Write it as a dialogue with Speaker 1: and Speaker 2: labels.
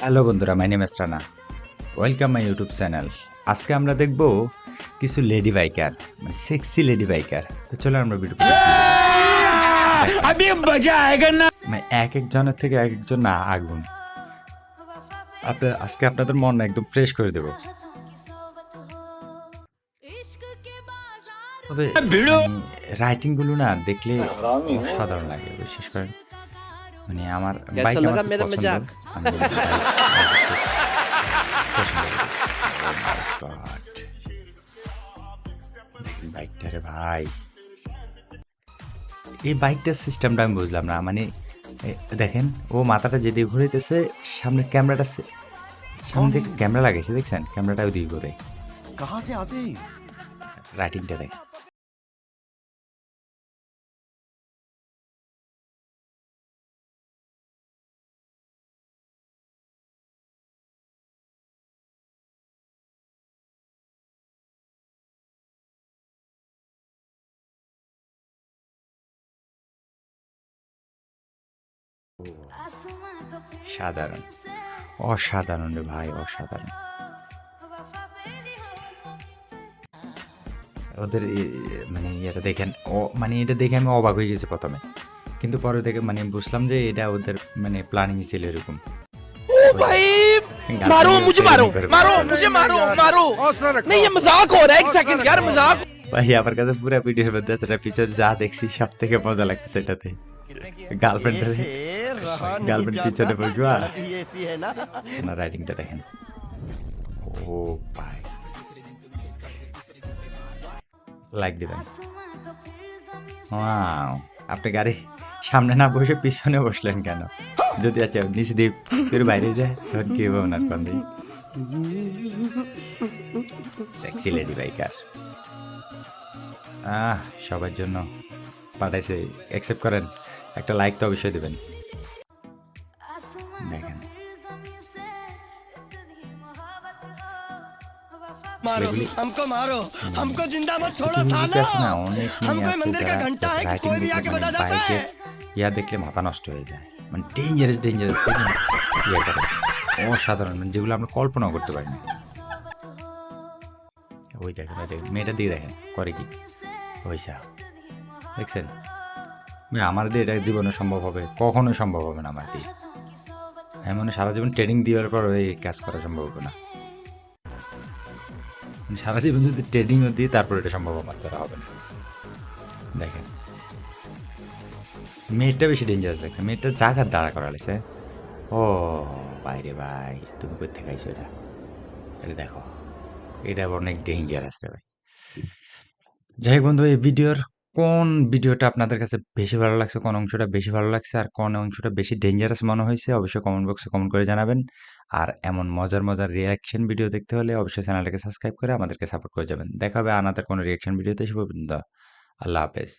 Speaker 1: Hello বন্ধুরা, my name S Rana. Welcome my YouTube channel. আজকে আমরা দেখব কিছু লেডি বাইকার, মানে সেক্সি লেডি বাইকার। তো চলো আমরা ভিডিও अभी मजा आएगा ना। মানে এক একজনের থেকে এক একজন না আগুন। আজকে আপনাদের মন একদম ফ্রেশ করে দেব। তবে রাইটিং গুলো না দেখলে অসাধারণ লাগে, বিশেষ করে মানে আমার বাইক
Speaker 2: कैसा
Speaker 1: আমার
Speaker 2: लगा
Speaker 1: খুব
Speaker 2: मेरा
Speaker 1: পছন্দ।
Speaker 2: मजाक?
Speaker 1: আমি বাইক পছন্দ করি। Oh my God! দেখেন বাইকটারে ভাই, এই বাইকটার সিস্টেমটা আমি বুঝলাম না। মানে দেখেন, ও মাথাটা যেদিকে ঘুরাইতেছে, সামনের ক্যামেরাটা সামনে দিকে ক্যামেরা লাগাইছে, দেখছেন ক্যামেরাটা ওইদিকে ঘুরে।
Speaker 3: कहाँ से आते हैं?
Speaker 1: রাইটিংটা দেখেন। সাধারণ, অসাধারণ রে ভাই, অসাধারণ। ওদের মানে এটা দেখেন, ও মানে এটা দেখে আমি অবাক হয়ে গেছি প্রথমে, কিন্তু পরে দেখে মানে বুঝলাম যে এটা ওদের মানে প্ল্যানিং ছিল এরকম।
Speaker 2: भाई मारो मुझे, मारो मारो मुझे, मारो मारो। नहीं ये मजाक हो रहा है, एक सेकंड यार, मजाक।
Speaker 1: ভাই আমার কাছে পুরো ভিডিওর মধ্যে আছে, পিছনে যা দেখছি সব থেকে মজা লাগতেছে এটাতে। গার্লফ্রেন্ড গার্লফ্রেন্ড পিছনে বসবা না, রাইডিংটা দেখেন। ও ভাই, লাইক দিবেন। ওয়াও, আপনি গাড়ি সামনে না বসে পিছনে বসলেন কেন? যদি আচ্ছা নিচে দিয়ে ফির বাইরে যায় তখন কি হবে ওনার কন্দে? সেক্সি লেডি বাইকার সবার জন্য পাঠাইছে, অ্যাকসেপ্ট করেন। একটা লাইক তো অবশ্যই দেবেন। দেখেন
Speaker 2: मारो
Speaker 1: এগুলি
Speaker 2: हमको, मारो हमको, जिंदा मत छोड़ो
Speaker 1: কিছু কিছু
Speaker 2: सालो।
Speaker 1: আছে না, অনেক
Speaker 2: हम
Speaker 1: মেয়ে
Speaker 2: कोई
Speaker 1: আছে
Speaker 2: मंदिर का
Speaker 1: যারা
Speaker 2: घंटा है कि
Speaker 1: রাইটিং
Speaker 2: कोई भी
Speaker 1: দেখলে
Speaker 2: आके
Speaker 1: মানে
Speaker 2: बता जाता
Speaker 1: বাইকে
Speaker 2: है।
Speaker 1: ইয়া দেখলে মাথা নষ্ট হয়ে যায়, মানে ডেঞ্জারাস ডেঞ্জারাস ইয়ে করে, অসাধারণ, মানে যেগুলো আমরা কল্পনাও করতে পারি না। ওই দেখেন, ওই দেখেন মেয়েটা দিয়ে দেখেন করে কি পয়সা, দেখছেন? আমার দিয়ে এটা জীবনে সম্ভব হবে? কখনোই সম্ভব হবে না আমার দিয়ে। আমি মনে হয় সারা জীবন ট্রেনিং দেওয়ার পর এই কাজ করা সম্ভব হবে না। মানে সারা জীবন যদি ট্রেনিংও দিই তারপর এটা সম্ভব আমার দ্বারা হবে না। দেখেন মেয়েটা বেশি ডেঞ্জারাস লাগছে, মেয়েটা জায়গার দাঁড়া করা লাগছে। ও বাইরে ভাই, তুমি কোথা খাইছো এটা? এটা দেখো, এটা অনেক ডেঞ্জারাস রে ভাই। যাই হোক বন্ধু, এই ভিডিওর কোন ভিডিওটা আপনাদের কাছে বেশি ভালো লাগছে, কোন অংশটা বেশি ভালো লাগছে, আর কোন অংশটা বেশি ডেঞ্জারাস মনে হয়েছে, অবশ্যই কমেন্ট বক্সে কমেন্ট করে জানাবেন। আর এমন মজার মজার রিয়াকশন ভিডিও দেখতে হলে অবশ্যই চ্যানেলটাকে সাবস্ক্রাইব করে আমাদেরকে সাপোর্ট করে যাবেন। দেখা হবে আনাদার কোনো রিয়াকশন ভিডিওতে। শুভ বিদায়, আল্লাহ হাফেজ।